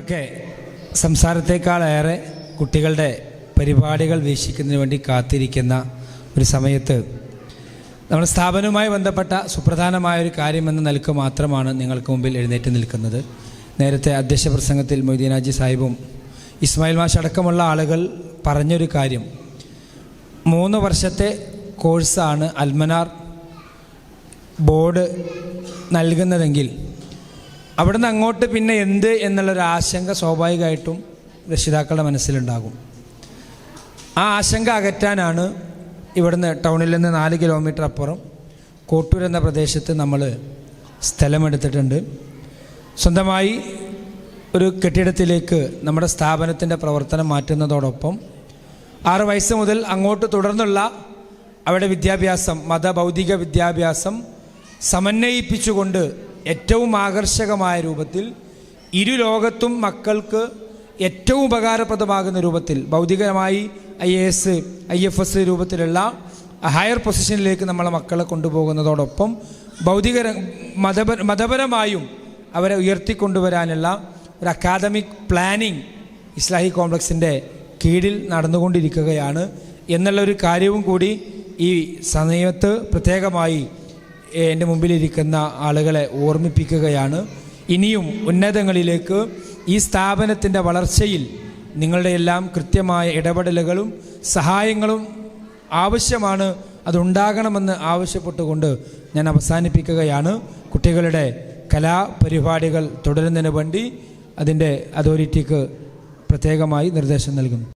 നമ്മളൊക്കെ സംസാരത്തേക്കാളേറെ കുട്ടികളുടെ പരിപാടികൾ വീക്ഷിക്കുന്നതിന് വേണ്ടി കാത്തിരിക്കുന്ന ഒരു സമയത്ത് നമ്മുടെ സ്ഥാപനവുമായി ബന്ധപ്പെട്ട സുപ്രധാനമായൊരു കാര്യമെന്ന നിലക്ക് മാത്രമാണ് നിങ്ങൾക്ക് മുമ്പിൽ എഴുന്നേറ്റ് നിൽക്കുന്നത്. നേരത്തെ അധ്യക്ഷ പ്രസംഗത്തിൽ മൊയ്തീൻ ഹാജി സാഹിബും ഇസ്മായിൽ മാഷ് അടക്കമുള്ള ആളുകൾ പറഞ്ഞൊരു കാര്യം, 3 വർഷത്തെ കോഴ്സാണ് അൽമനാർ ബോർഡ് നൽകുന്നതെങ്കിൽ അവിടുന്ന് അങ്ങോട്ട് പിന്നെ എന്ത് എന്നുള്ളൊരു ആശങ്ക സ്വാഭാവികമായിട്ടും രക്ഷിതാക്കളുടെ മനസ്സിലുണ്ടാകും. ആ ആശങ്ക അകറ്റാനാണ് ഇവിടുന്ന് ടൗണിൽ നിന്ന് 4 കിലോമീറ്റർ അപ്പുറം കോട്ടൂർ എന്ന പ്രദേശത്ത് നമ്മൾ സ്ഥലമെടുത്തിട്ടുണ്ട്. സ്വന്തമായി ഒരു കെട്ടിടത്തിലേക്ക് നമ്മുടെ സ്ഥാപനത്തിൻ്റെ പ്രവർത്തനം മാറ്റുന്നതോടൊപ്പം 6 വയസ്സ് മുതൽ അങ്ങോട്ട് തുടർന്നുള്ള അവിടെ വിദ്യാഭ്യാസം, മതഭൗതിക വിദ്യാഭ്യാസം സമന്വയിപ്പിച്ചുകൊണ്ട് ഏറ്റവും ആകർഷകമായ രൂപത്തിൽ ഇരു ലോകത്തും മക്കൾക്ക് ഏറ്റവും ഉപകാരപ്രദമാകുന്ന രൂപത്തിൽ ഭൗതികമായി IAS, IFS രൂപത്തിലുള്ള ഹയർ പൊസിഷനിലേക്ക് നമ്മളെ മക്കളെ കൊണ്ടുപോകുന്നതോടൊപ്പം മതപരമായും അവരെ ഉയർത്തിക്കൊണ്ടുവരാനുള്ള ഒരു അക്കാദമിക് പ്ലാനിങ് ഇസ്ലാഹി കോംപ്ലക്സിൻ്റെ കീഴിൽ നടന്നുകൊണ്ടിരിക്കുകയാണ് എന്നുള്ളൊരു കാര്യവും കൂടി ഈ സമയത്ത് പ്രത്യേകമായി എൻ്റെ മുമ്പിലിരിക്കുന്ന ആളുകളെ ഓർമ്മിപ്പിക്കുകയാണ്. ഇനിയും ഉന്നതങ്ങളിലേക്ക് ഈ സ്ഥാപനത്തിൻ്റെ വളർച്ചയിൽ നിങ്ങളുടെ എല്ലാം കൃത്യമായ ഇടപെടലുകളും സഹായങ്ങളും ആവശ്യമാണ്, അതുണ്ടാകണമെന്ന് ആവശ്യപ്പെട്ടുകൊണ്ട് ഞാൻ അവസാനിപ്പിക്കുകയാണ്. കുട്ടികളുടെ കലാപരിപാടികൾ തുടരുന്നതിന് വേണ്ടി അതിൻ്റെ അതോറിറ്റിക്ക് പ്രത്യേകമായി നിർദ്ദേശം നൽകുന്നു.